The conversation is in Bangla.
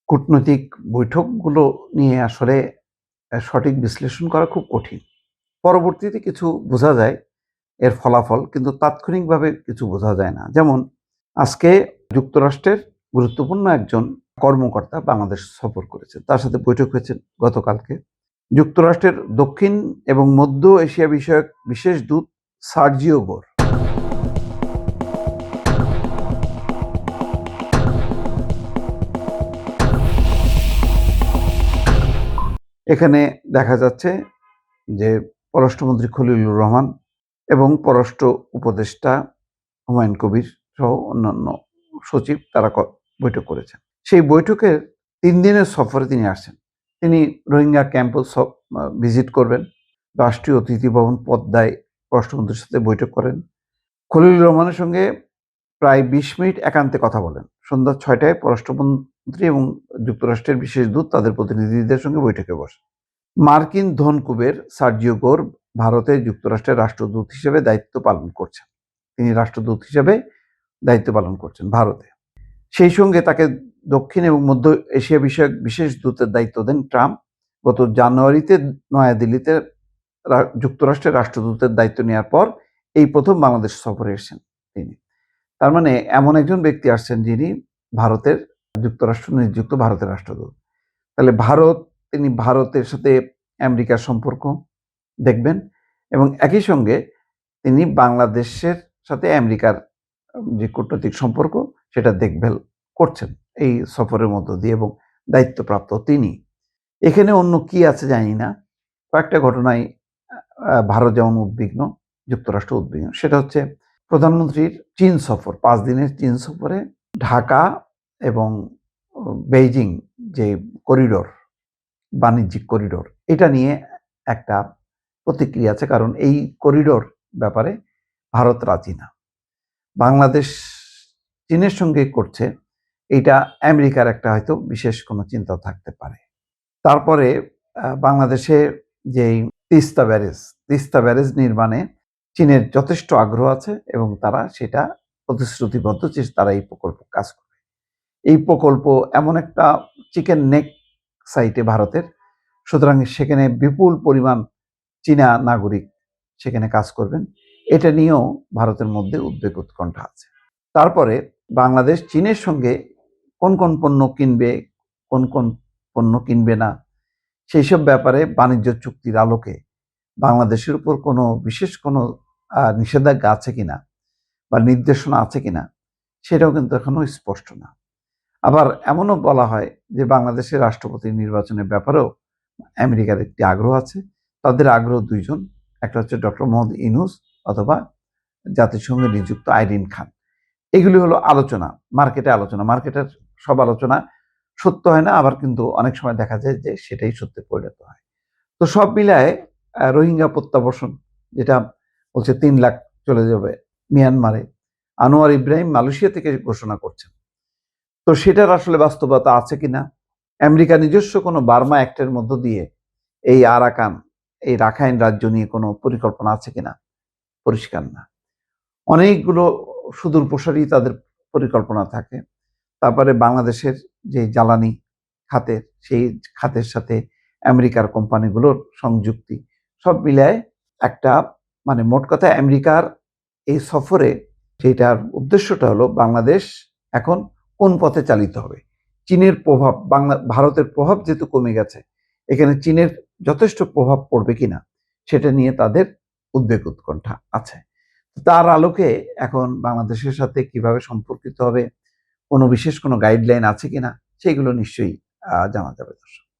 কূটনৈতিক বৈঠকগুলো নিয়ে আসলে সঠিক বিশ্লেষণ করা খুব কঠিন। পরবর্তীতে কিছু বোঝা যায় এর ফলাফল, কিন্তু তাৎক্ষণিকভাবে কিছু বোঝা যায় না। যেমন আজকে যুক্তরাষ্ট্রের গুরুত্বপূর্ণ একজন কর্মকর্তা বাংলাদেশ সফর করেছেন। তার সাথে বৈঠক হয়েছে গতকালকে। যুক্তরাষ্ট্রের দক্ষিণ এবং মধ্য এশিয়া বিষয়ক বিশেষ দূত সার্জিও গোর এখানে দেখা যাচ্ছে যে পররাষ্ট্রমন্ত্রী খলিলুর রহমান এবং পররাষ্ট্র উপদেষ্টা হুমায়ুন কবির সহ অন্যান্য সচিব তারা বৈঠক করেছেন। সেই বৈঠকের ৩ দিনের সফরে তিনি আসছেন। তিনি রোহিঙ্গা ক্যাম্পও ভিজিট করবেন। রাষ্ট্রীয় অতিথি ভবন পদ্মায় পররাষ্ট্রমন্ত্রীর সাথে বৈঠক করেন। খলিলুর রহমানের সঙ্গে প্রায় ২০ মিনিট একান্তে কথা বলেন। সন্ধ্যা ৬টায় পররাষ্ট্রমন্ত্রী এবং যুক্তরাষ্ট্রের বিশেষ দূত তাদের প্রতিনিধিদের সঙ্গে বৈঠকে বসেন। মার্কিন ধনকুবের সার্জিও গোর ভারতে যুক্তরাষ্ট্রের রাষ্ট্রদূত হিসেবে দায়িত্ব পালন করছেন। তিনি রাষ্ট্রদূত হিসেবে দায়িত্ব পালন করছেন ভারতে। সেই সঙ্গে তাকে দক্ষিণ এবং মধ্য এশিয়া বিষয়ক বিশেষ দূতের দায়িত্ব দেন ট্রাম্প। গত জানুয়ারিতে নয়াদিল্লিতে যুক্তরাষ্ট্রের রাষ্ট্রদূতের দায়িত্ব নেওয়ার পর এই প্রথম বাংলাদেশ সফরে এসেছেন তিনি। তার মানে এমন একজন ব্যক্তি আসছেন যিনি ভারতের যুক্তরাষ্ট্র নিযুক্ত ভারতের রাষ্ট্রদূত। তাহলে তিনি ভারতের সাথে আমেরিকার সম্পর্ক দেখবেন এবং একই সঙ্গে তিনি বাংলাদেশের সাথে আমেরিকার যে কূটনৈতিক সম্পর্ক সেটা দেখভাল করছেন এই সফরের মধ্য দিয়ে, এবং দায়িত্বপ্রাপ্ত তিনি। এখানে অন্য কি আছে জানি না। কয়েকটা ঘটনায় ভারত যেমন উদ্বিগ্ন, যুক্তরাষ্ট্র উদ্বিগ্ন। সেটা হচ্ছে প্রধানমন্ত্রীর চীন সফর, ৫ দিনের চীন সফরে ঢাকা এবং বেইজিং যে করিডোর, বাণিজ্যিক করিডোর, এটা নিয়ে একটা প্রতিক্রিয়া আছে, কারণ এই করিডোর ব্যাপারে ভারত রাজি না। বাংলাদেশ চীনের সঙ্গে করছে, এটা আমেরিকার একটা হয়তো বিশেষ কোনো চিন্তা থাকতে পারে। তারপরে বাংলাদেশে যেই তিস্তা ব্যারেজ নির্মাণে চীনের যথেষ্ট আগ্রহ আছে এবং তারা সেটা প্রতিশ্রুতিবদ্ধ যে তারা এই প্রকল্প কাজ করবে। এই প্রকল্প এমন একটা চিকেন নেক সাইটে ভারতের, সুতরাং সেখানে বিপুল পরিমাণ চীনা নাগরিক সেখানে কাজ করবেন। এটা নিয়েও ভারতের মধ্যে উদ্বেগ উৎকণ্ঠা আছে। তারপরে বাংলাদেশ চীনের সঙ্গে কোন কোন পণ্য কিনবে, কোন কোন পণ্য কিনবে না, সেই সব ব্যাপারে বাণিজ্য চুক্তির আলোকে বাংলাদেশের উপর কোনো বিশেষ কোনো নিষেধাজ্ঞা আছে কিনা বা নির্দেশনা আছে কিনা, সেটাও কিন্তু এখনো স্পষ্ট না। আবার এমনও বলা হয় যে বাংলাদেশের রাষ্ট্রপতি নির্বাচনের ব্যাপারেও আমেরিকার একটি আগ্রহ আছে। তাদের আগ্রহ দুইজন, একটা হচ্ছে ডক্টর মোহাম্মদ ইউনূস অথবা জাতিসংঘে নিযুক্ত আইরিন খান। এগুলি হলো আলোচনা, মার্কেটের সব আলোচনা সত্য হয় না, আবার কিন্তু অনেক সময় দেখা যায় যে সেটাই সত্যে পরিণত হয়। তো সব মিলায় রোহিঙ্গা প্রত্যাবর্ষণ, যেটা বলছে ৩ লাখ চলে যাবে মিয়ানমারে, আনোয়ার ইব্রাহিম মালয়েশিয়া থেকে ঘোষণা করছেন। তো সেটার আসলে বাস্তবতা আছে কিনা, আমেরিকা নিজস্ব কোনো বার্মা অ্যাক্টের মধ্য দিয়ে এই আরাকান, এই রাখাইন রাজ্য নিয়ে কোনো পরিকল্পনা আছে কিনা, পরিষ্কার না। অনেকগুলো সুদূর প্রসারী তাদের পরিকল্পনা থাকে। তারপরে বাংলাদেশের যে জ্বালানি খাতের, সেই খাতের সাথে আমেরিকার কোম্পানিগুলোর সংযুক্তি, সব মিলায় একটা, মানে মোট কথা আমেরিকার এই সফরে যেটার উদ্দেশ্যটা হলো বাংলাদেশ এখন কোন পথে চালিত হবে। চীনের প্রভাব, ভারতের প্রভাব যেহেতু কমে গেছে, এখানে চীনের যথেষ্ট প্রভাব পড়বে কিনা সেটা নিয়ে তাদের উদ্বেগ উৎকণ্ঠা আছে। তার আলোকে এখন বাংলাদেশের সাথে কিভাবে সম্পর্কিত হবে, কোনো বিশেষ কোনো গাইডলাইন আছে কিনা, সেগুলো নিশ্চয়ই জানা যাবে দর্শক।